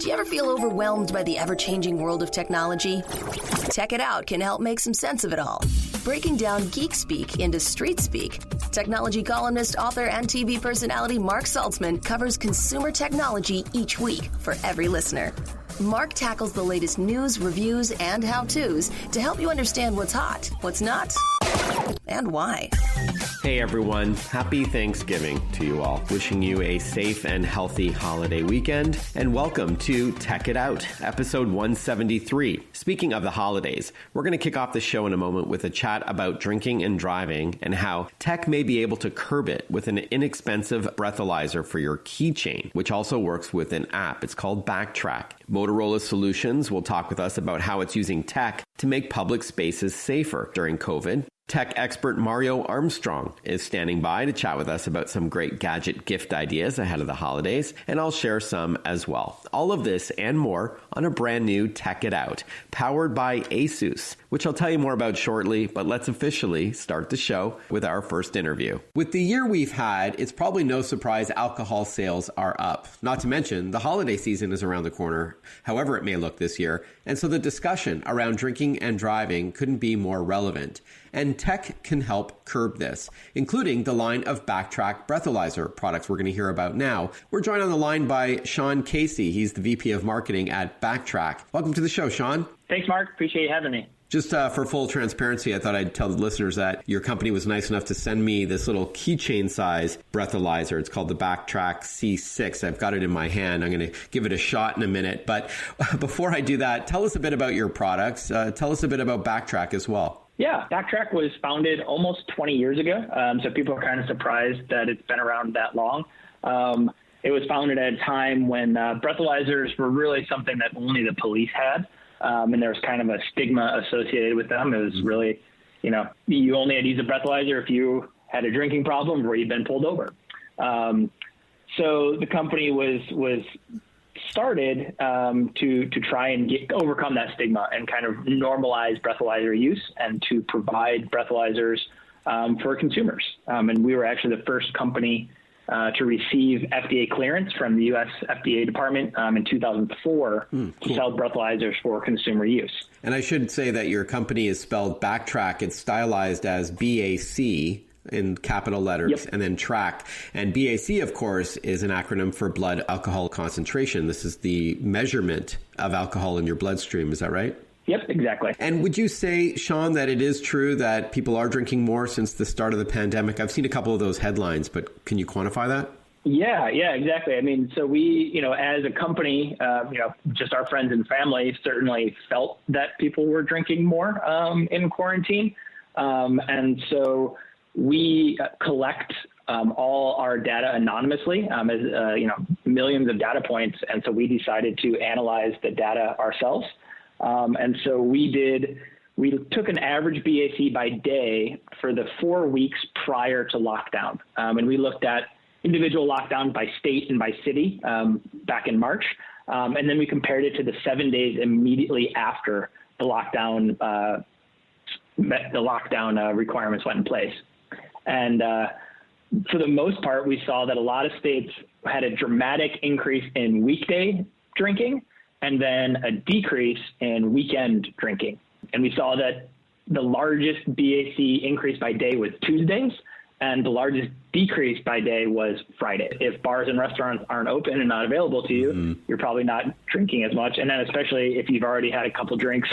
Do you ever feel overwhelmed by the ever-changing world of technology? Tech It Out can help make some sense of it all. Breaking down geek speak into street speak, technology columnist, author, and TV personality Mark Saltzman covers consumer technology each week for every listener. Mark tackles the latest news, reviews, and how-tos to help you understand what's hot, what's not, and why. Hey everyone, happy Thanksgiving to you all. Wishing you a safe and healthy holiday weekend, and welcome to Tech It Out, episode 173. Speaking of the holidays, we're going to kick off the show in a moment with a chat about drinking and driving and how tech may be able to curb it with an inexpensive breathalyzer for your keychain, which also works with an app. It's called Bactrack. Motorola Solutions will talk with us about how it's using tech to make public spaces safer during COVID. Tech expert Mario Armstrong is standing by to chat with us about some great gadget gift ideas ahead of the holidays, and I'll share some as well. All of this and more on a brand new Tech It Out, powered by Asus, which I'll tell you more about shortly, but let's officially start the show with our first interview. With the year we've had, it's probably no surprise alcohol sales are up. Not to mention, the holiday season is around the corner, however it may look this year, and so the discussion around drinking and driving couldn't be more relevant. And tech can help curb this, including the line of Bactrack Breathalyzer products we're going to hear about now. We're joined on the line by Sean Casey. He's the VP of Marketing at Bactrack. Welcome to the show, Sean. Thanks, Mark. Appreciate you having me. Just for full transparency, I thought I'd tell the listeners that your company was nice enough to send me this little keychain-sized breathalyzer. It's called the Bactrack C6. I've got it in my hand. I'm going to give it a shot in a minute. But before I do that, tell us a bit about your products. Tell us a bit about Bactrack as well. Yeah, Bactrack was founded almost 20 years ago, so people are kind of surprised that it's been around that long. It was founded at a time when breathalyzers were really something that only the police had, and there was kind of a stigma associated with them. It was really, you only had to use a breathalyzer if you had a drinking problem or you'd been pulled over. So the company was started to try and overcome that stigma and kind of normalize breathalyzer use and to provide breathalyzers for consumers. And we were actually the first company to receive FDA clearance from the U.S. FDA department in 2004 to sell breathalyzers for consumer use. And I should say that your company is spelled Bactrack. It's stylized as BAC in capital letters, and then track. And BAC, of course, is an acronym for blood alcohol concentration. This is the measurement of alcohol in your bloodstream. Is that right? Yep, exactly. And would you say, Sean, that it is true that people are drinking more since the start of the pandemic? I've seen a couple of those headlines, but can you quantify that? Yeah, exactly. I mean, so we, as a company, just our friends and family certainly felt that people were drinking more in quarantine. And so we collect all our data anonymously, as millions of data points, and so we decided to analyze the data ourselves. And so we took an average BAC by day for the 4 weeks prior to lockdown, and we looked at individual lockdown by state and by city back in March, and then we compared it to the 7 days immediately after the lockdown requirements went in place. And for the most part, we saw that a lot of states had a dramatic increase in weekday drinking and then a decrease in weekend drinking. And we saw that the largest BAC increase by day was Tuesdays, and the largest decrease by day was Friday. If bars and restaurants aren't open and not available to you, you're probably not drinking as much. And then especially if you've already had a couple drinks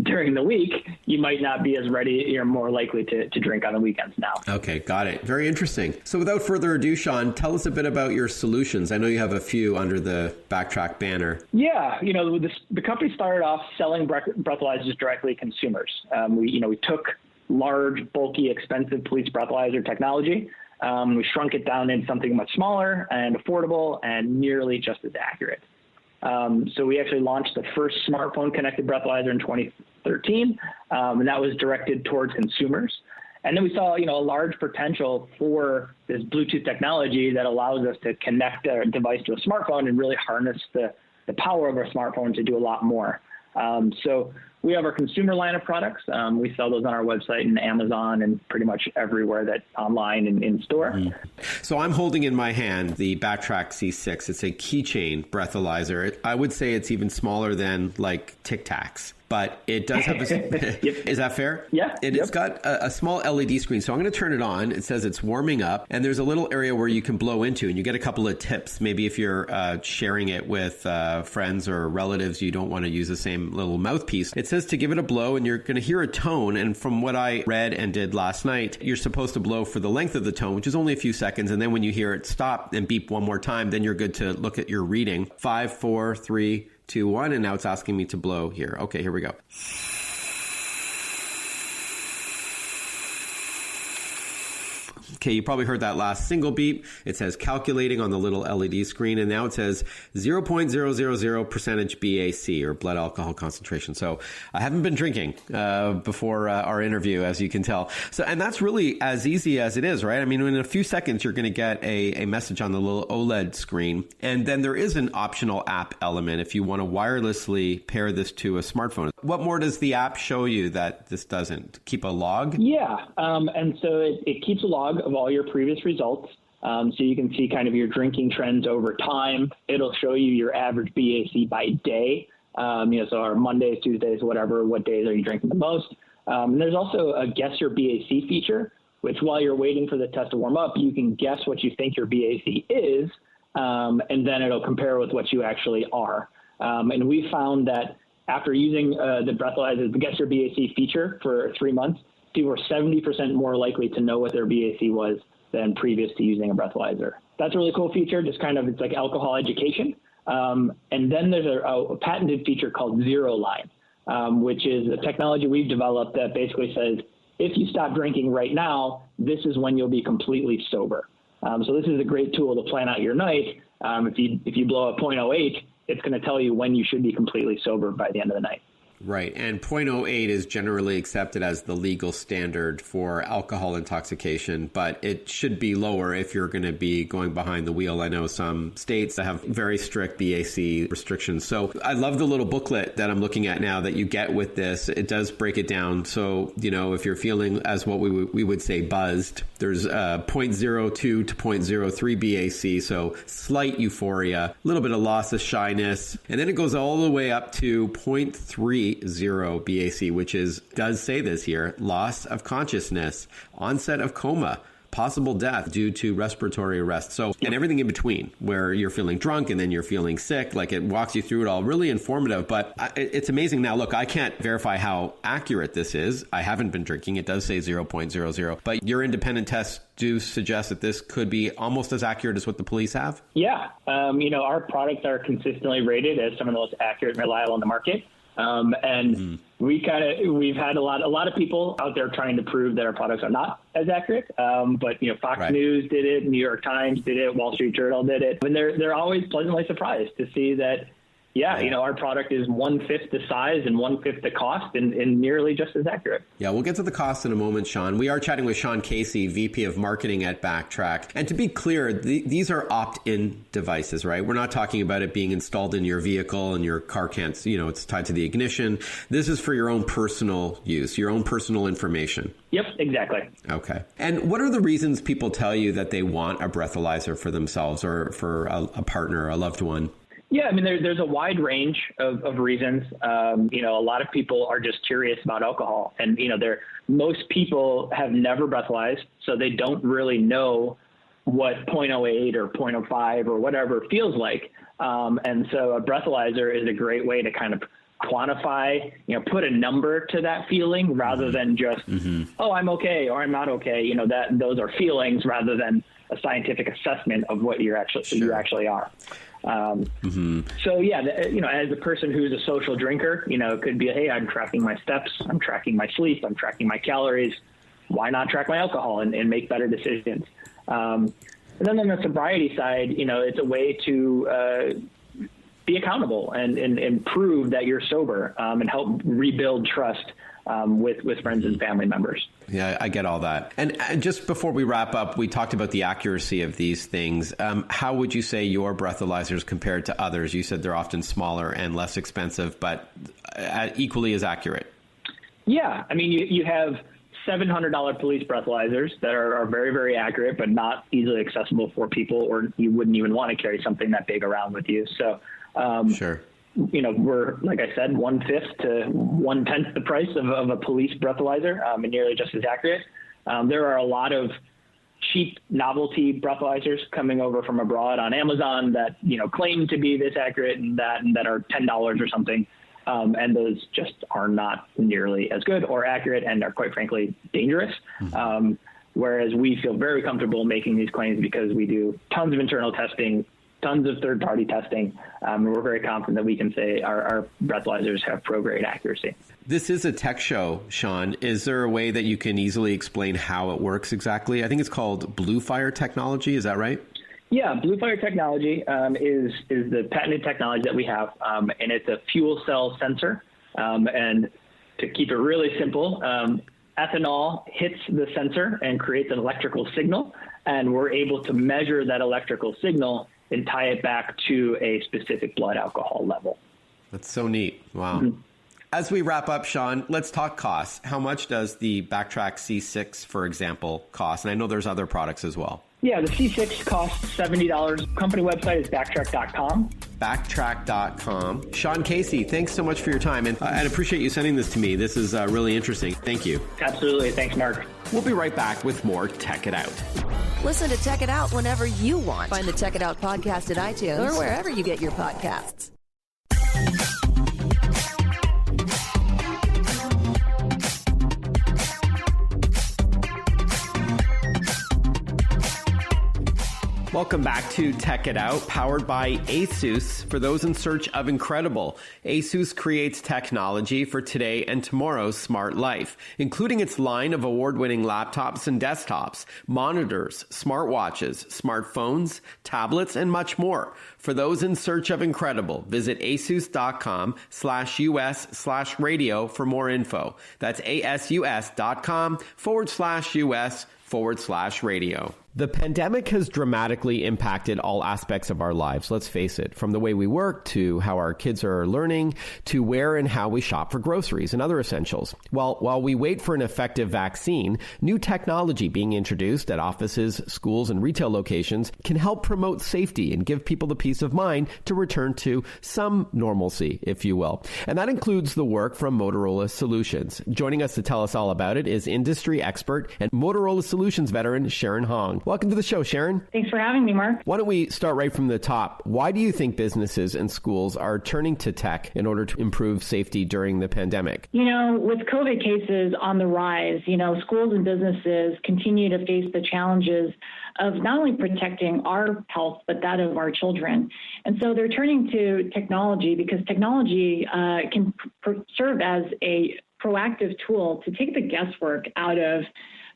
during the week, you might not be as ready. You're more likely to drink on the weekends now. Okay, got it. Very interesting. So without further ado, Sean, tell us a bit about your solutions. I know you have a few under the Bactrack banner. Yeah, the company started off selling breathalyzers directly to consumers. We took large, bulky, expensive police breathalyzer technology. We shrunk it down into something much smaller and affordable and nearly just as accurate. So we actually launched the first smartphone connected breathalyzer in 2013, and that was directed towards consumers. And then we saw, a large potential for this Bluetooth technology that allows us to connect a device to a smartphone and really harness the power of our smartphone to do a lot more. So we have our consumer line of products. We sell those on our website and Amazon and pretty much everywhere that's online and in store. So I'm holding in my hand the Bactrack C6. It's a keychain breathalyzer. I would say it's even smaller than like Tic Tacs. But it does have a... Yep. Is that fair? Yeah. It's got a small LED screen. So I'm going to turn it on. It says it's warming up. And there's a little area where you can blow into. And you get a couple of tips. Maybe if you're sharing it with friends or relatives, you don't want to use the same little mouthpiece. It says to give it a blow, and you're going to hear a tone. And from what I read and did last night, you're supposed to blow for the length of the tone, which is only a few seconds. And then when you hear it stop and beep one more time, then you're good to look at your reading. 5, 4, 3, 2, 1, and now it's asking me to blow here. Okay, here we go. Okay, you probably heard that last single beep. It says calculating on the little LED screen, and now it says 0.000% BAC, or blood alcohol concentration. So I haven't been drinking before our interview, as you can tell. So, and that's really as easy as it is, right? I mean, in a few seconds, you're going to get a message on the little OLED screen. And then there is an optional app element if you want to wirelessly pair this to a smartphone. What more does the app show you that this doesn't? Keep a log? Yeah, and so it keeps a log of all your previous results. So you can see kind of your drinking trends over time. It'll show you your average BAC by day. So our Mondays, Tuesdays, whatever, what days are you drinking the most? And there's also a guess your BAC feature, which while you're waiting for the test to warm up, you can guess what you think your BAC is, and then it'll compare with what you actually are. And we found that after using the Breathalyzer, the guess your BAC feature for 3 months, people were 70% more likely to know what their BAC was than previous to using a breathalyzer. That's a really cool feature, just kind of, it's like alcohol education. And then there's a patented feature called Zero Line, which is a technology we've developed that basically says, if you stop drinking right now, this is when you'll be completely sober. So this is a great tool to plan out your night. If you blow a 0.08, it's going to tell you when you should be completely sober by the end of the night. Right. And 0.08 is generally accepted as the legal standard for alcohol intoxication, but it should be lower if you're going to be going behind the wheel. I know some states that have very strict BAC restrictions. So I love the little booklet that I'm looking at now that you get with this. It does break it down. So, if you're feeling as what we would say buzzed, there's 0.02 to 0.03 BAC. So slight euphoria, a little bit of loss of shyness. And then it goes all the way up to 0.30 BAC, which does say this here, loss of consciousness, onset of coma, possible death due to respiratory arrest. So, and everything in between where you're feeling drunk and then you're feeling sick, like it walks you through it all. Really informative, but it's amazing. Now, look, I can't verify how accurate this is. I haven't been drinking. It does say 0.00, but your independent tests do suggest that this could be almost as accurate as what the police have. Yeah. Our products are consistently rated as some of the most accurate and reliable on the market. We've had a lot of people out there trying to prove that our products are not as accurate. But Fox News did it, New York Times did it, Wall Street Journal did it, and they're always pleasantly surprised to see that. Our product is 1/5 the size and 1/5 the cost and nearly just as accurate. Yeah, we'll get to the cost in a moment, Sean. We are chatting with Sean Casey, VP of Marketing at Bactrack. And to be clear, these are opt-in devices, right? We're not talking about it being installed in your vehicle and your car can't, it's tied to the ignition. This is for your own personal use, your own personal information. Yep, exactly. Okay. And what are the reasons people tell you that they want a breathalyzer for themselves or for a partner, a loved one? Yeah, I mean, there's a wide range of reasons. A lot of people are just curious about alcohol, and most people have never breathalyzed, so they don't really know what 0.08 or 0.05 or whatever feels like. And so a breathalyzer is a great way to kind of quantify, put a number to that feeling rather than just, oh, I'm okay or I'm not okay. Those are feelings rather than a scientific assessment of what you actually are. So yeah, as a person who's a social drinker, it could be, hey, I'm tracking my steps, I'm tracking my sleep, I'm tracking my calories. Why not track my alcohol and make better decisions? And then on the sobriety side, it's a way to be accountable and prove that you're sober and help rebuild trust with friends and family members. Yeah, I get all that. And just before we wrap up, we talked about the accuracy of these things. How would you say your breathalyzers compared to others? You said they're often smaller and less expensive, but equally as accurate. Yeah, I mean, you have $700 police breathalyzers that are very, very accurate, but not easily accessible for people, or you wouldn't even want to carry something that big around with you. So, sure. We're, like I said, 1/5 to 1/10 the price of a police breathalyzer, and nearly just as accurate. There are a lot of cheap novelty breathalyzers coming over from abroad on Amazon that, claim to be this accurate and that are $10 or something. And those just are not nearly as good or accurate and are, quite frankly, dangerous. Whereas we feel very comfortable making these claims because we do tons of internal testing, tons of third-party testing, and we're very confident that we can say our breathalyzers have pro-grade accuracy. This is a tech show, Sean. Is there a way that you can easily explain how it works exactly? I think it's called Blue Fire technology. Is that right? Yeah, Blue Fire technology is the patented technology that we have, and it's a fuel cell sensor. And to keep it really simple, ethanol hits the sensor and creates an electrical signal, and we're able to measure that electrical signal and tie it back to a specific blood alcohol level. That's so neat. Wow. As we wrap up, Sean, let's talk costs. How much does the Bactrack C6, for example, cost? And I know there's other products as well. Yeah, the C6 costs $70. Company website is Bactrack.com. Bactrack.com. Sean Casey, thanks so much for your time, and I appreciate you sending this to me. This is really interesting. Thank you. Absolutely. Thanks, Mark. We'll be right back with more Tech It Out. Listen to Tech It Out whenever you want. Find the Tech It Out podcast at iTunes or wherever you get your podcasts. Welcome back to Tech It Out, powered by ASUS. For those in search of incredible, ASUS creates technology for today and tomorrow's smart life, including its line of award-winning laptops and desktops, monitors, smartwatches, smartphones, tablets, and much more. For those in search of incredible, visit asus.com/US/radio for more info. That's asus.com/US/radio. The pandemic has dramatically impacted all aspects of our lives, let's face it, from the way we work to how our kids are learning to where and how we shop for groceries and other essentials. While we wait for an effective vaccine, new technology being introduced at offices, schools, and retail locations can help promote safety and give people the peace of mind to return to some normalcy, if you will. And that includes the work from Motorola Solutions. Joining us to tell us all about it is industry expert and Motorola Solutions veteran Sharon Hong. Welcome to the show, Sharon. Thanks for having me, Mark. Why don't we start right from the top? Why do you think businesses and schools are turning to tech in order to improve safety during the pandemic? With COVID cases on the rise, schools and businesses continue to face the challenges of not only protecting our health, but that of our children. And so they're turning to technology because technology can serve as a proactive tool to take the guesswork out of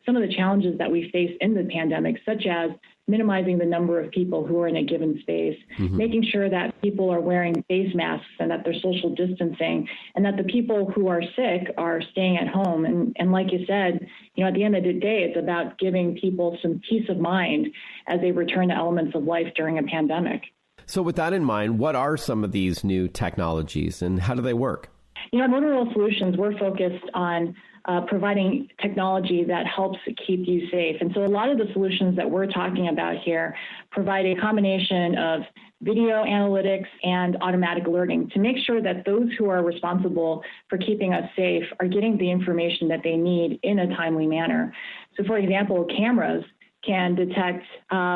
some of the challenges that we face in the pandemic, such as minimizing the number of people who are in a given space, making sure that people are wearing face masks and that they're social distancing, and that the people who are sick are staying at home. And like you said, at the end of the day, it's about giving people some peace of mind as they return to elements of life during a pandemic. So with that in mind, what are some of these new technologies and how do they work? At Motorola Solutions, we're focused on providing technology that helps keep you safe. And so a lot of the solutions that we're talking about here provide a combination of video analytics and automatic alerting to make sure that those who are responsible for keeping us safe are getting the information that they need in a timely manner. So for example, cameras can detect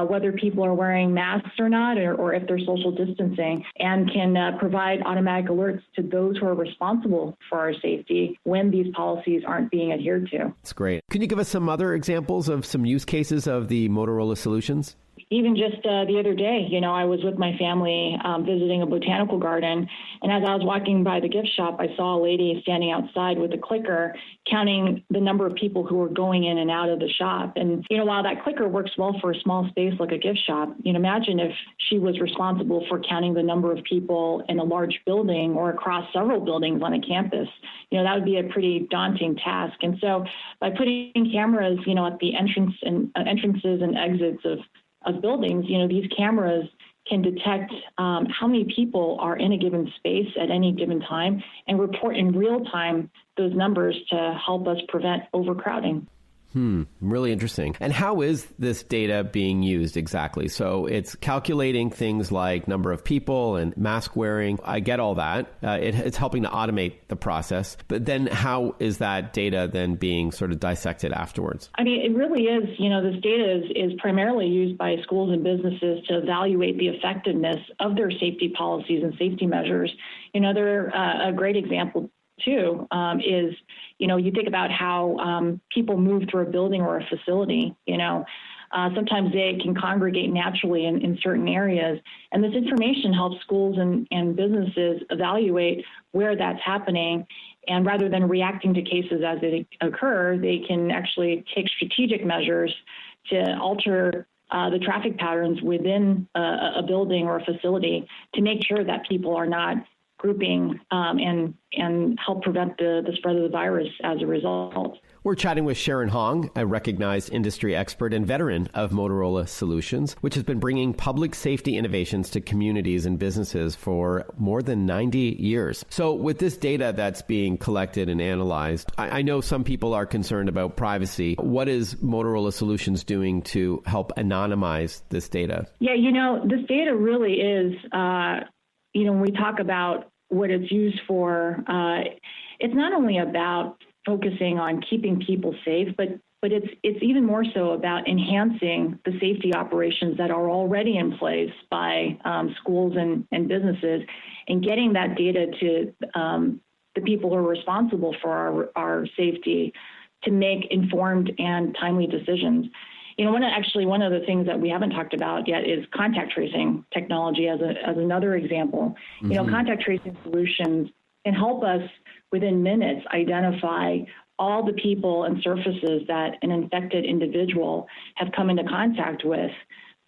whether people are wearing masks or not, or if they're social distancing, and can provide automatic alerts to those who are responsible for our safety when these policies aren't being adhered to. That's great. Can you give us some other examples of some use cases of the Motorola Solutions? even just the other day, I was with my family visiting a botanical garden. And as I was walking by the gift shop, I saw a lady standing outside with a clicker counting the number of people who were going in and out of the shop. And, while that clicker works well for a small space like a gift shop, imagine if she was responsible for counting the number of people in a large building or across several buildings on a campus. That would be a pretty daunting task. And so by putting cameras, at the entrances and exits of buildings, these cameras can detect how many people are in a given space at any given time and report in real time those numbers to help us prevent overcrowding. Really interesting. And how is this data being used exactly? So it's calculating things like number of people and mask wearing. I get all that. It's helping to automate the process. But then how is that data then being sort of dissected afterwards? I mean, it really is, this data is primarily used by schools and businesses to evaluate the effectiveness of their safety policies and safety measures. They're a great example too, is, you think about how people move through a building or a facility, sometimes they can congregate naturally in certain areas. And this information helps schools and businesses evaluate where that's happening. And rather than reacting to cases as they occur, they can actually take strategic measures to alter the traffic patterns within a building or a facility to make sure that people are not grouping and help prevent the spread of the virus as a result. We're chatting with Sharon Hong, a recognized industry expert and veteran of Motorola Solutions, which has been bringing public safety innovations to communities and businesses for more than 90 years. So with this data that's being collected and analyzed, I know some people are concerned about privacy. What is Motorola Solutions doing to help anonymize this data? Yeah, this data really is, when we talk about what it's used for, it's not only about focusing on keeping people safe, but it's even more so about enhancing the safety operations that are already in place by schools and businesses, and getting that data to the people who are responsible for our safety to make informed and timely decisions. One of the things that we haven't talked about yet is contact tracing technology as another example. Contact tracing solutions can help us within minutes identify all the people and surfaces that an infected individual have come into contact with,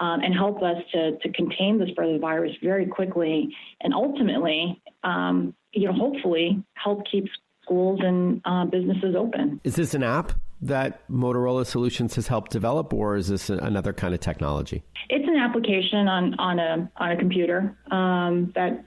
and help us to contain the spread of the virus very quickly, and ultimately, hopefully help keep schools and businesses open. Is this an app that Motorola Solutions has helped develop, or is this another kind of technology? It's an application on a computer that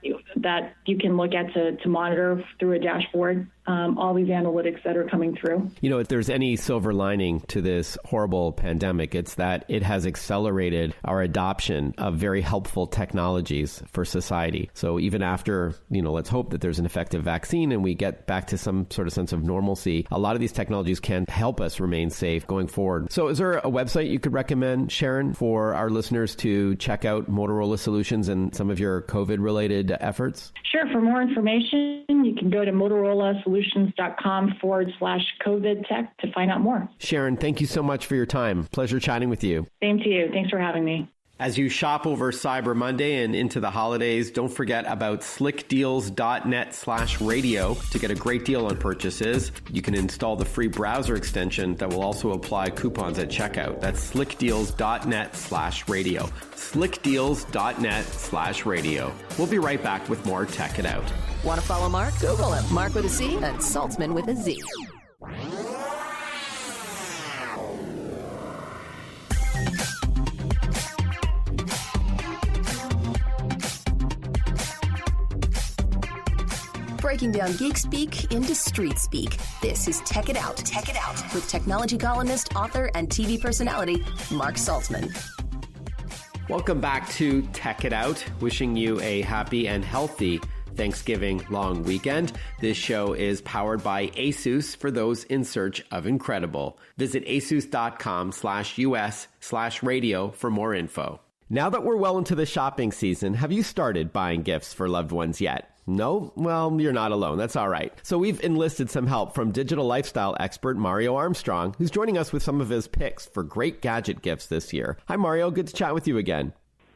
you can look at to monitor through a dashboard all these analytics that are coming through. If there's any silver lining to this horrible pandemic, it's that it has accelerated our adoption of very helpful technologies for society. So even after, let's hope that there's an effective vaccine and we get back to some sort of sense of normalcy, a lot of these technologies can help us remain safe going forward. So is there a website you could recommend, Sharon, for our listeners to check out Motorola Solutions and some of your COVID-related efforts? Sure. For more information, you can go to motorolasolutions.com/COVID tech to find out more. Sharon, thank you so much for your time. Pleasure chatting with you. Same to you. Thanks for having me. As you shop over Cyber Monday and into the holidays, don't forget about slickdeals.net/radio to get a great deal on purchases. You can install the free browser extension that will also apply coupons at checkout. That's slickdeals.net/radio. slickdeals.net/radio. We'll be right back with more Tech It Out. Want to follow Mark? Google him. Mark with a C and Saltzman with a Z. Breaking down geek speak into street speak. This is Tech It Out. Tech It Out with technology columnist, author, and TV personality Mark Saltzman. Welcome back to Tech It Out. Wishing you a happy and healthy Thanksgiving long weekend. This show is powered by ASUS for those in search of incredible. Visit asus.com/US/radio for more info. Now that we're well into the shopping season, have you started buying gifts for loved ones yet? No? Well, you're not alone. That's all right. So we've enlisted some help from digital lifestyle expert Mario Armstrong, who's joining us with some of his picks for great gadget gifts this year. Hi, Mario. Good to chat with you again.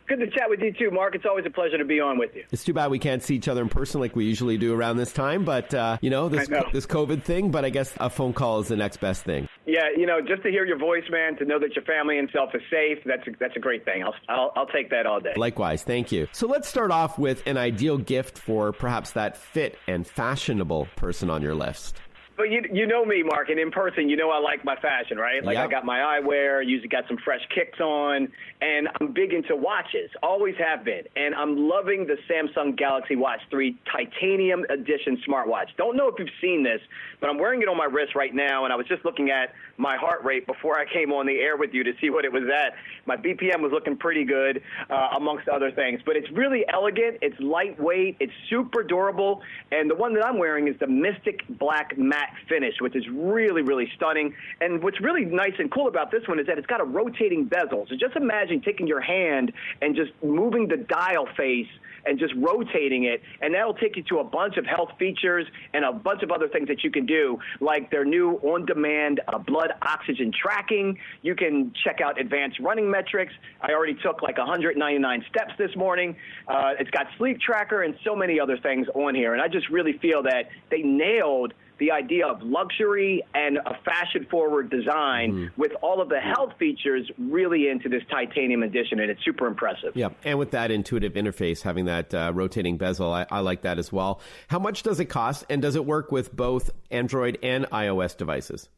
Good to chat with you too, Mark. It's always a pleasure to be on with you. It's too bad we can't see each other in person like we usually do around this time, but, this COVID thing, but I guess a phone call is the next best thing. Yeah, just to hear your voice, man, to know that your family and self is safe, that's a great thing. I'll take that all day. Likewise, thank you. So let's start off with an ideal gift for perhaps that fit and fashionable person on your list. But you know me, Mark, and in person, I like my fashion, right? Like, yep. I got my eyewear, usually got some fresh kicks on, and I'm big into watches, always have been. And I'm loving the Samsung Galaxy Watch 3 Titanium Edition smartwatch. Don't know if you've seen this, but I'm wearing it on my wrist right now, and I was just looking at my heart rate before I came on the air with you to see what it was at. My BPM was looking pretty good, amongst other things. But it's really elegant, it's lightweight, it's super durable, and the one that I'm wearing is the Mystic Black Matte finish, which is really, really stunning. And what's really nice and cool about this one is that it's got a rotating bezel. So just imagine taking your hand and just moving the dial face and just rotating it, and that'll take you to a bunch of health features and a bunch of other things that you can do, like their new on-demand blood oxygen tracking. You can check out advanced running metrics. I already took like 199 steps this morning. It's got sleep tracker and so many other things on here, and I just really feel that they nailed the idea of luxury and a fashion-forward design with all of the health features really into this titanium edition, and it's super impressive. Yeah, and with that intuitive interface, having that rotating bezel, I like that as well. How much does it cost, and does it work with both Android and iOS devices?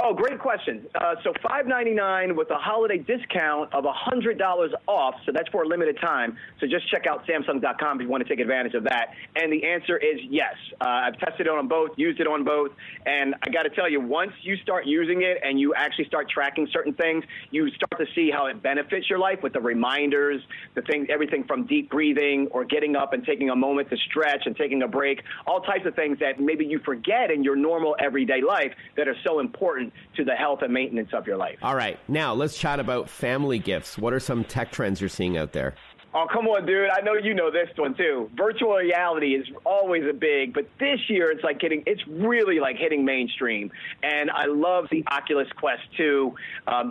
Oh, great question. So $599 with a holiday discount of $100 off, so that's for a limited time. So just check out Samsung.com if you want to take advantage of that. And the answer is yes. I've tested it on both, used it on both, and I got to tell you, once you start using it and you actually start tracking certain things, you start to see how it benefits your life with the reminders, the things, everything from deep breathing or getting up and taking a moment to stretch and taking a break, all types of things that maybe you forget in your normal everyday life that are so important to the health and maintenance of your life. All right. Now, let's chat about family gifts. What are some tech trends you're seeing out there? Oh, come on, dude. I know you know this one, too. Virtual reality is always a big, but this year it's really hitting mainstream. And I love the Oculus Quest 2,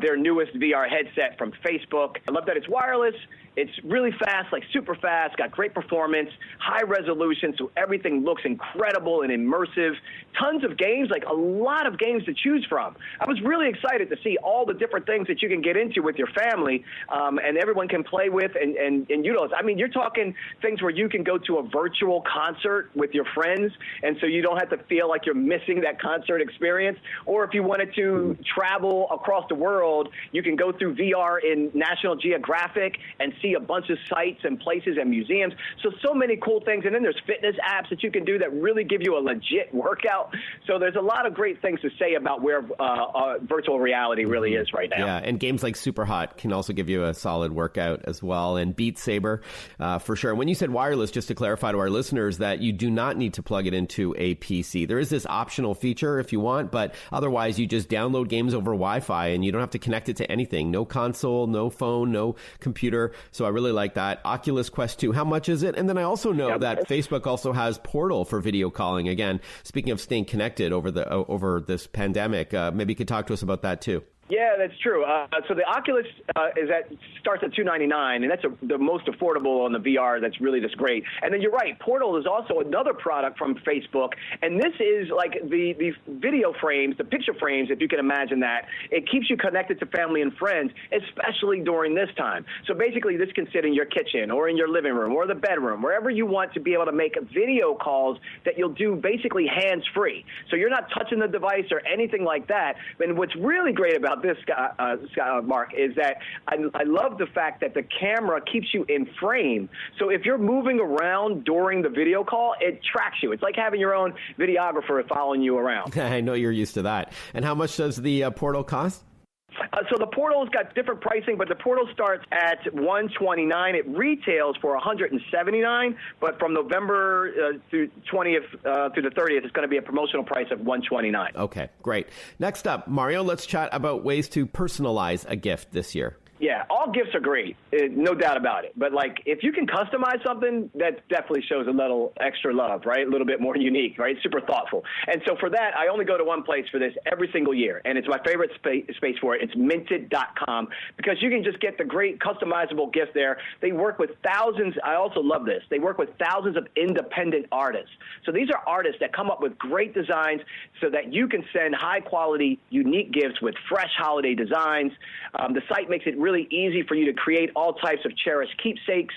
their newest VR headset from Facebook. I love that it's wireless. It's really fast, super fast, got great performance, high resolution, so everything looks incredible and immersive. Tons of games, a lot of games to choose from. I was really excited to see all the different things that you can get into with your family, and everyone can play with and utilize. I mean, you're talking things where you can go to a virtual concert with your friends, and so you don't have to feel like you're missing that concert experience. Or if you wanted to travel across the world, you can go through VR in National Geographic and see a bunch of sites and places and museums. So many cool things. And then there's fitness apps that you can do that really give you a legit workout. So there's a lot of great things to say about where virtual reality really is right now. Yeah, and games like Superhot can also give you a solid workout as well. And Beat Saber, for sure. When you said wireless, just to clarify to our listeners that you do not need to plug it into a PC. There is this optional feature if you want, but otherwise you just download games over Wi-Fi and you don't have to connect it to anything. No console, no phone, no computer. So I really like that. Oculus Quest 2, how much is it? And then I also know that Facebook also has Portal for video calling. Again, speaking of staying connected over this pandemic, maybe you could talk to us about that too. Yeah, that's true. So the Oculus starts at $299, and that's the most affordable on the VR. That's really just great. And then you're right, Portal is also another product from Facebook, and this is the video frames, the picture frames, if you can imagine that. It keeps you connected to family and friends, especially during this time. So basically, this can sit in your kitchen or in your living room or the bedroom, wherever you want to be able to make video calls that you'll do basically hands-free. So you're not touching the device or anything like that. And what's really great about this, Mark, is that I love the fact that the camera keeps you in frame. So if you're moving around during the video call, it tracks you. It's like having your own videographer following you around. I know you're used to that. And how much does the Portal cost? So the Portal's got different pricing, but the Portal starts at $129. It retails for $179, but from November through 20th through the 30th, it's going to be a promotional price of $129. Okay, great. Next up, Mario, let's chat about ways to personalize a gift this year. Yeah, all gifts are great, no doubt about it. But, like, if you can customize something, that definitely shows a little extra love, right? A little bit more unique, right? Super thoughtful. And so for that, I only go to one place for this every single year, and it's my favorite space for it. It's minted.com, because you can just get the great customizable gift there. They work with thousands. I also love this. They work with thousands of independent artists. So these are artists that come up with great designs so that you can send high-quality, unique gifts with fresh holiday designs. The site makes it really easy for you to create all types of cherished keepsakes,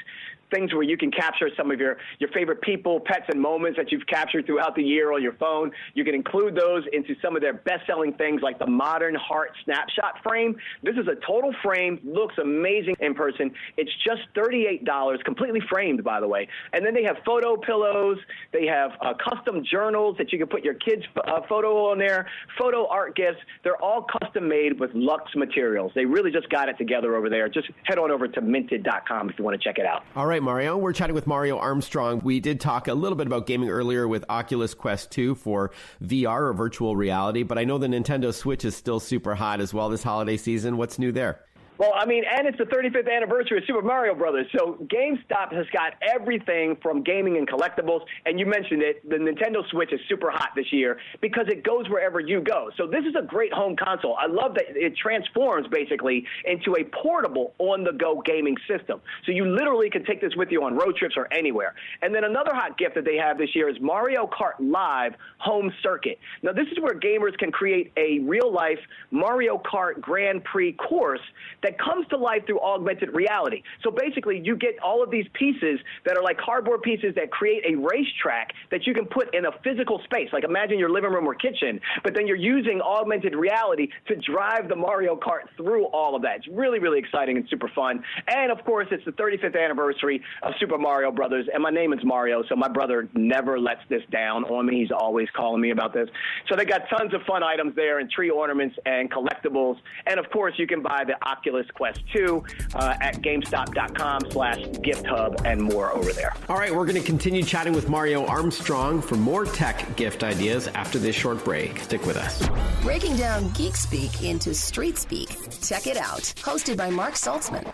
things where you can capture some of your favorite people, pets, and moments that you've captured throughout the year on your phone. You can include those into some of their best-selling things like the Modern Heart Snapshot Frame. This is a total frame, looks amazing in person. It's just $38, completely framed, by the way. And then they have photo pillows. They have custom journals that you can put your kid's photo on there, photo art gifts. They're all custom-made with luxe materials. They really just got it together over there. Just head on over to minted.com if you want to check it out. All right, Mario, we're chatting with Mario Armstrong. We did talk a little bit about gaming earlier with Oculus Quest 2 for VR or virtual reality, but I know the Nintendo Switch is still super hot as well this holiday season. What's new there? Well, I mean, and it's the 35th anniversary of Super Mario Brothers, so GameStop has got everything from gaming and collectibles, and you mentioned it, the Nintendo Switch is super hot this year because it goes wherever you go. So this is a great home console. I love that it transforms, basically, into a portable on-the-go gaming system. So you literally can take this with you on road trips or anywhere. And then another hot gift that they have this year is Mario Kart Live Home Circuit. Now, this is where gamers can create a real-life Mario Kart Grand Prix course that comes to life through augmented reality. So basically, you get all of these pieces that are like cardboard pieces that create a racetrack that you can put in a physical space. Like imagine your living room or kitchen, but then you're using augmented reality to drive the Mario Kart through all of that. It's really, really exciting and super fun. And of course, it's the 35th anniversary of Super Mario Brothers, and my name is Mario, so my brother never lets this down on me. He's always calling me about this. So they got tons of fun items there and tree ornaments and collectibles. And of course, you can buy the Oculus Quest 2 at GameStop.com/gift hub and more over there. All right, we're going to continue chatting with Mario Armstrong for more tech gift ideas after this short break. Stick with us. Breaking down geek speak into street speak. Check it out. Hosted by Mark Saltzman.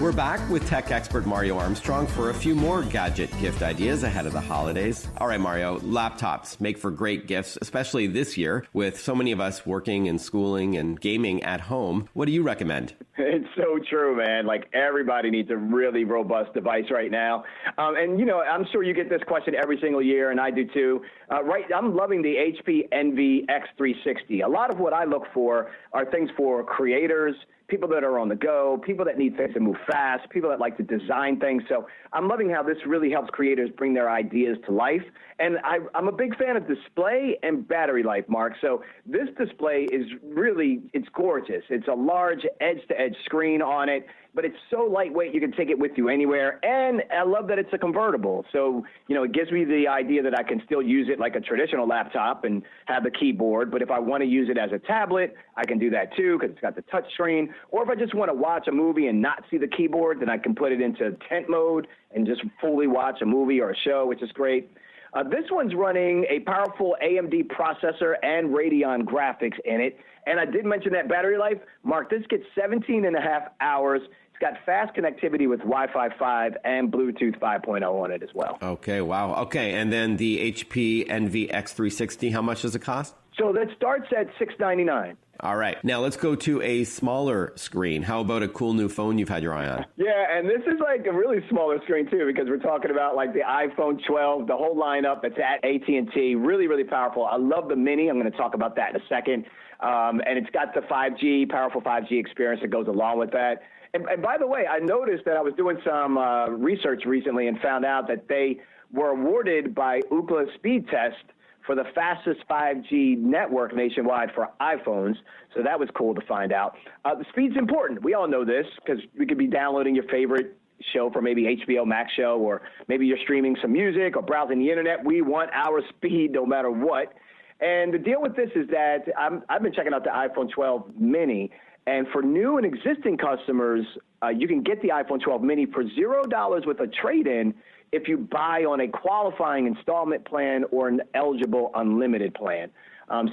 We're back with tech expert Mario Armstrong for a few more gadget gift ideas ahead of the holidays. All right, Mario, laptops make for great gifts, especially this year with so many of us working and schooling and gaming at home. What do you recommend? It's so true, man. Like, everybody needs a really robust device right now. And, you know, I'm sure you get this question every single year, and I do too. I'm loving the HP Envy X360. A lot of what I look for are things for creators, people that are on the go, people that need things to move fast, people that like to design things. So I'm loving how this really helps creators bring their ideas to life. And I'm a big fan of display and battery life, Mark. So this display is really, it's gorgeous. It's a large edge-to-edge screen on it, but it's so lightweight you can take it with you anywhere. And I love that it's a convertible. So, you know, it gives me the idea that I can still use it like a traditional laptop and have the keyboard. But if I want to use it as a tablet, I can do that too because it's got the touch screen. Or if I just want to watch a movie and not see the keyboard, then I can put it into tent mode and just fully watch a movie or a show, which is great. This one's running a powerful AMD processor and Radeon graphics in it. And I did mention that battery life. Mark, this gets 17 and a half hours. It's got fast connectivity with Wi-Fi 5 and Bluetooth 5.0 on it as well. Okay, wow. Okay, and then the HP Envy X360, how much does it cost? So that starts at $699. All right. Now let's go to a smaller screen. How about a cool new phone you've had your eye on? Yeah, and this is like a really smaller screen too because we're talking about like the iPhone 12, the whole lineup. It's at AT&T. Really, really powerful. I love the Mini. I'm going to talk about that in a second. And it's got the 5G, powerful 5G experience that goes along with that. And by the way, I noticed that I was doing some research recently and found out that they were awarded by Ookla Speed Test for the fastest 5G network nationwide for iPhones. So that was cool to find out. The speed's important. We all know this because we could be downloading your favorite show for maybe HBO Max show, or maybe you're streaming some music or browsing the internet. We want our speed no matter what. And the deal with this is that I've been checking out the iPhone 12 Mini, and for new and existing customers, you can get the iPhone 12 Mini for $0 with a trade-in if you buy on a qualifying installment plan or an eligible unlimited plan.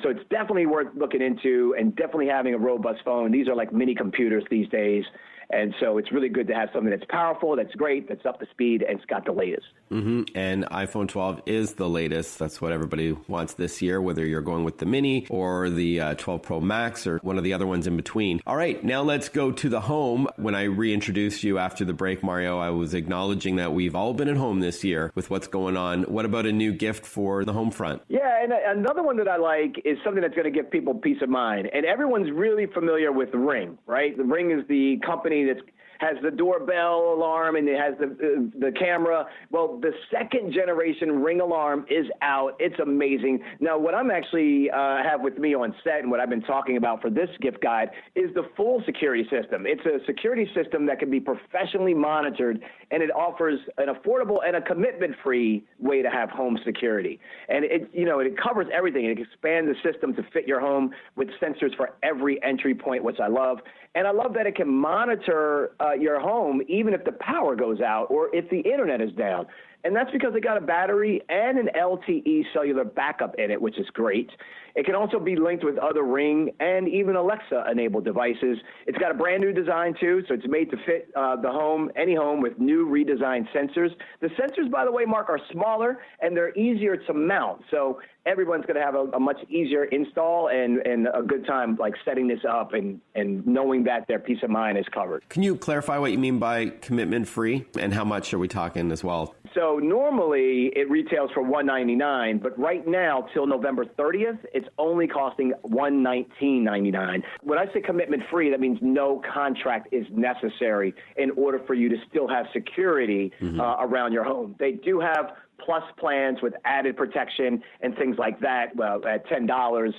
So it's definitely worth looking into and definitely having a robust phone. These are like mini computers these days. And so it's really good to have something that's powerful, that's great, that's up to speed, and it's got the latest. Mm-hmm. And iPhone 12 is the latest. That's what everybody wants this year, whether you're going with the Mini or the 12 Pro Max or one of the other ones in between. All right, now let's go to the home. When I reintroduced you after the break, Mario, I was acknowledging that we've all been at home this year with what's going on. What about a new gift for the home front? Yeah, and another one that I like is something that's going to give people peace of mind. And everyone's really familiar with Ring, right? The Ring is the company that has the doorbell alarm and it has the camera. Well, the second generation Ring alarm is out. It's amazing. Now, what I'm actually have with me on set and what I've been talking about for this gift guide is the full security system. It's a security system that can be professionally monitored, and it offers an affordable and a commitment-free way to have home security. And it covers everything. It expands the system to fit your home with sensors for every entry point, which I love. And I love that it can monitor your home even if the power goes out or if the internet is down. And that's because it got a battery and an LTE cellular backup in it, which is great. It can also be linked with other Ring and even Alexa-enabled devices. It's got a brand new design, too, so it's made to fit the home, any home, with new redesigned sensors. The sensors, by the way, Mark, are smaller, and they're easier to mount. So everyone's going to have a much easier install and a good time, like, setting this up and knowing that their peace of mind is covered. Can you clarify what you mean by commitment-free, and how much are we talking as well? So normally it retails for $199, but right now till November 30th, it's only costing $119.99. When I say commitment-free, that means no contract is necessary in order for you to still have security around your home. They do have plus plans with added protection and things like that, well, at $10.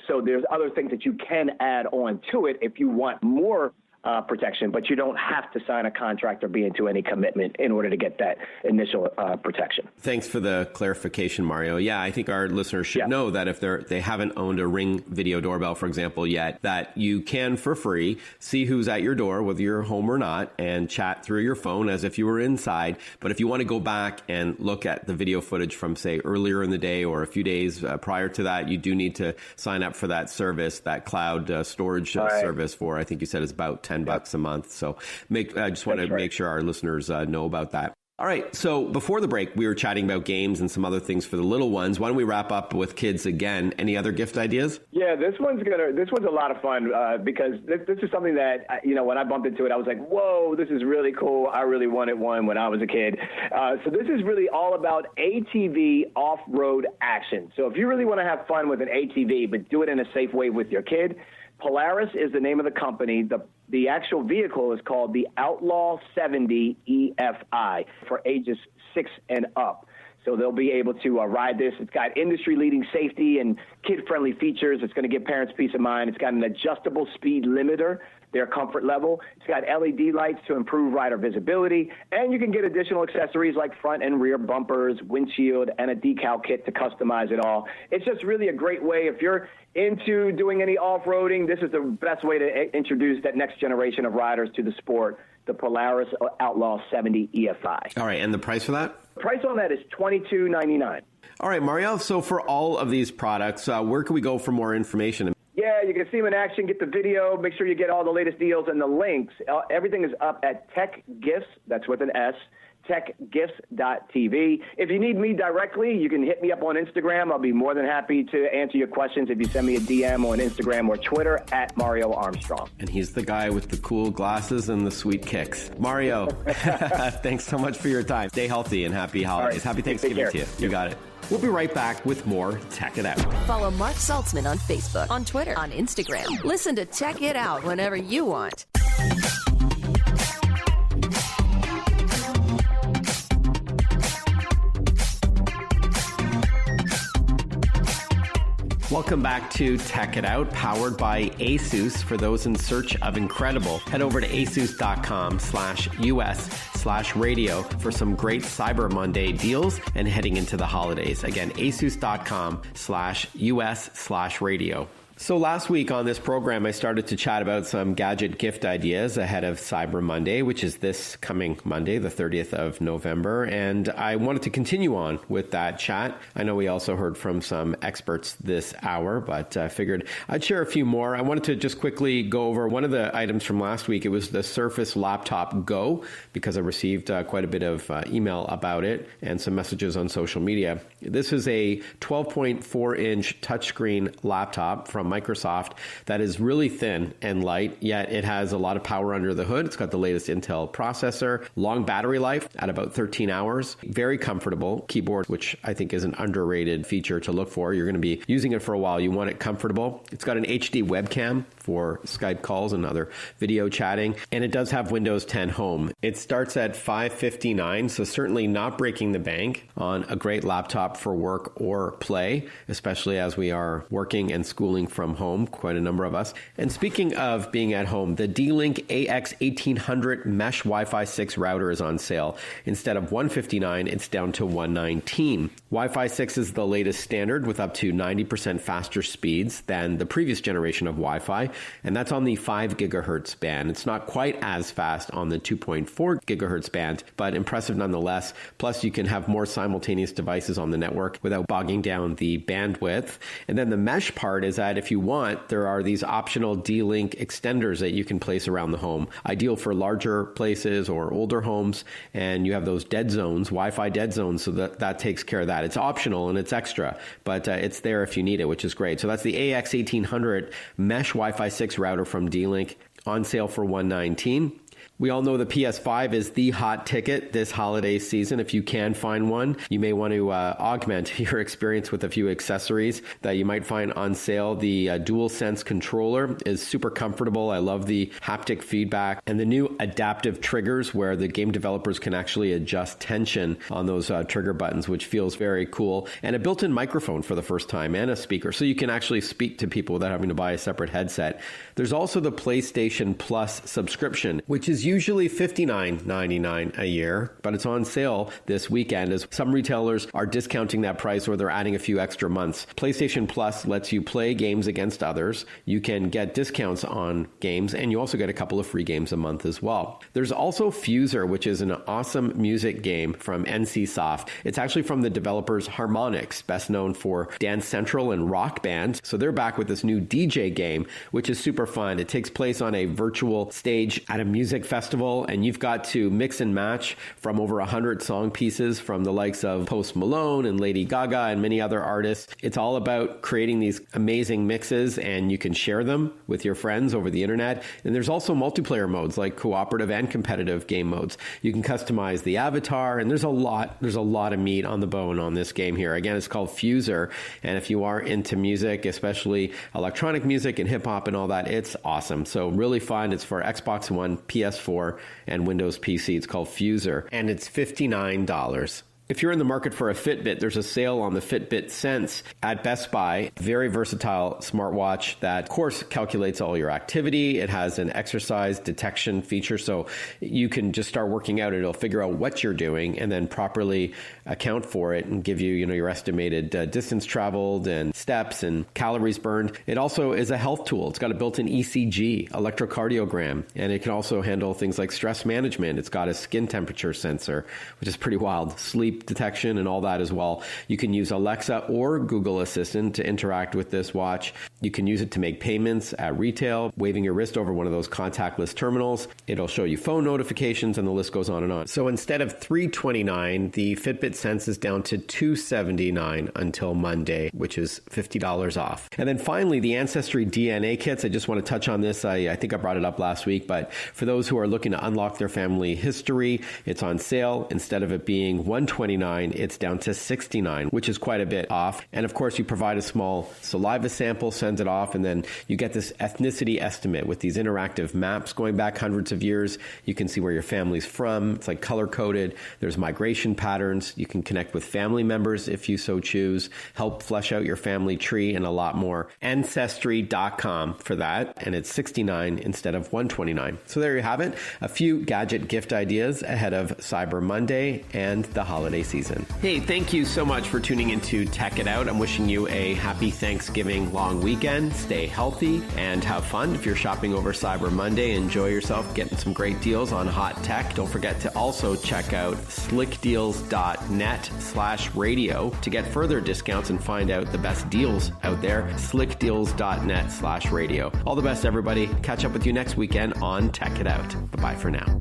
So there's other things that you can add on to it if you want more protection, but you don't have to sign a contract or be into any commitment in order to get that initial protection. Thanks for the clarification, Mario. Yeah, I think our listeners should know that if they haven't owned a Ring video doorbell, for example, yet, that you can, for free, see who's at your door, whether you're home or not, and chat through your phone as if you were inside. But if you want to go back and look at the video footage from, say, earlier in the day or a few days prior to that, you do need to sign up for that service, that cloud storage service for, I think you said it's about $10 a month. So I just want to make sure our listeners know about that. All right. So before the break, we were chatting about games and some other things for the little ones. Why don't we wrap up with kids again? Any other gift ideas? Yeah, this one's a lot of fun because this is something that, when I bumped into it, I was like, whoa, this is really cool. I really wanted one when I was a kid. So this is really all about ATV off-road action. So if you really want to have fun with an ATV, but do it in a safe way with your kid, Polaris is the name of the company. The actual vehicle is called the Outlaw 70 EFI for ages 6 and up. So they'll be able to ride this. It's got industry-leading safety and kid-friendly features. It's going to give parents peace of mind. It's got an adjustable speed limiter, their comfort level. It's got LED lights to improve rider visibility. And you can get additional accessories like front and rear bumpers, windshield, and a decal kit to customize it all. It's just really a great way. If you're into doing any off-roading, this is the best way to introduce that next generation of riders to the sport, the Polaris Outlaw 70 EFI. All right, and the price for that? The price on that is $22.99. All right, Mario, so for all of these products, where can we go for more information? Yeah, you can see them in action, get the video, make sure you get all the latest deals and the links. Everything is up at Tech Gifts, that's with an S, techgifts.tv. If you need me directly, you can hit me up on Instagram. I'll be more than happy to answer your questions if you send me a DM on Instagram or Twitter at Mario Armstrong. And he's the guy with the cool glasses and the sweet kicks. Mario, thanks so much for your time. Stay healthy and happy holidays. Happy Thanksgiving to you. You got it. We'll be right back with more Tech It Out. Follow Mark Saltzman on Facebook, on Twitter, on Instagram. Listen to Tech It Out whenever you want. Welcome back to Tech It Out, powered by ASUS. For those in search of incredible, head over to asus.com/US/radio for some great Cyber Monday deals and heading into the holidays. Again, asus.com/US/radio. So last week on this program, I started to chat about some gadget gift ideas ahead of Cyber Monday, which is this coming Monday, the 30th of November. And I wanted to continue on with that chat. I know we also heard from some experts this hour, but I figured I'd share a few more. I wanted to just quickly go over one of the items from last week. It was the Surface Laptop Go, because I received quite a bit of email about it and some messages on social media. This is a 12.4-inch touchscreen laptop from Microsoft that is really thin and light, yet it has a lot of power under the hood. It's got the latest Intel processor, long battery life at about 13 hours, very comfortable keyboard, which I think is an underrated feature to look for. You're going to be using it for a while. You want it comfortable. It's got an HD webcam for Skype calls and other video chatting, and it does have Windows 10 Home. It starts at $559, so certainly not breaking the bank on a great laptop for work or play, especially as we are working and schooling from home, quite a number of us. And speaking of being at home, the D-Link AX1800 Mesh Wi-Fi 6 router is on sale. Instead of $159, it's down to $119. Wi-Fi 6 is the latest standard with up to 90% faster speeds than the previous generation of Wi-Fi, and that's on the 5 gigahertz band. It's not quite as fast on the 2.4 gigahertz band, but impressive nonetheless. Plus, you can have more simultaneous devices on the network without bogging down the bandwidth. And then the mesh part is that if you want, there are these optional D-Link extenders that you can place around the home, ideal for larger places or older homes. And you have those dead zones, Wi-Fi dead zones, so that takes care of that. It's optional and it's extra, but it's there if you need it, which is great. So that's the AX1800 Mesh Wi-Fi 6 router from D-Link, on sale for $119. We all know the PS5 is the hot ticket this holiday season. If you can find one, you may want to augment your experience with a few accessories that you might find on sale. The DualSense controller is super comfortable. I love the haptic feedback and the new adaptive triggers where the game developers can actually adjust tension on those trigger buttons, which feels very cool. And a built-in microphone for the first time and a speaker, so you can actually speak to people without having to buy a separate headset. There's also the PlayStation Plus subscription, which is usually $59.99 a year, but it's on sale this weekend as some retailers are discounting that price or they're adding a few extra months. PlayStation Plus lets you play games against others. You can get discounts on games, and you also get a couple of free games a month as well. There's also Fuser, which is an awesome music game from NCSoft. It's actually from the developers Harmonix, best known for Dance Central and Rock Band. So they're back with this new DJ game, which is super fun. It takes place on a virtual stage at a music festival, and you've got to mix and match from over 100 song pieces from the likes of Post Malone and Lady Gaga and many other artists. It's all about creating these amazing mixes, and you can share them with your friends over the internet. And there's also multiplayer modes like cooperative and competitive game modes. You can customize the avatar, and there's a lot of meat on the bone on this game here. Again, it's called Fuser, and if you are into music, especially electronic music and hip hop and all that, it's awesome. So really fun. It's for Xbox One, PS4, and Windows PC. It's called Fuser, and it's $59. If you're in the market for a Fitbit, there's a sale on the Fitbit Sense at Best Buy. Very versatile smartwatch that, of course, calculates all your activity. It has an exercise detection feature, so you can just start working out. It'll figure out what you're doing and then properly account for it and give you, your estimated distance traveled and steps and calories burned. It also is a health tool. It's got a built-in ECG, electrocardiogram, and it can also handle things like stress management. It's got a skin temperature sensor, which is pretty wild. Sleep detection and all that as well. You can use Alexa or Google Assistant to interact with this watch. You can use it to make payments at retail, waving your wrist over one of those contactless terminals. It'll show you phone notifications, and the list goes on and on. So instead of $329, the Fitbit Sense is down to $279 until Monday, which is $50 off. And then finally, the Ancestry DNA Kits. I just want to touch on this. I think I brought it up last week, but for those who are looking to unlock their family history, it's on sale. Instead of it being $129, it's down to $69, which is quite a bit off. And of course, you provide a small saliva sample, sends it off, and then you get this ethnicity estimate with these interactive maps going back hundreds of years. You can see where your family's from. It's like color-coded. There's migration patterns. You can connect with family members if you so choose, help flesh out your family tree, and a lot more. Ancestry.com for that, and it's $69 instead of $129. So there you have it. A few gadget gift ideas ahead of Cyber Monday and the holiday season. Hey, thank you so much for tuning into Tech It Out. I'm wishing you a happy Thanksgiving long weekend. weekend. Stay healthy and have fun. If you're shopping over Cyber Monday, enjoy yourself getting some great deals on hot tech. Don't forget to also check out slickdeals.net/radio to get further discounts and find out the best deals out there. slickdeals.net/radio. All the best, everybody. Catch up with you next weekend on Tech It Out. Bye-bye for now.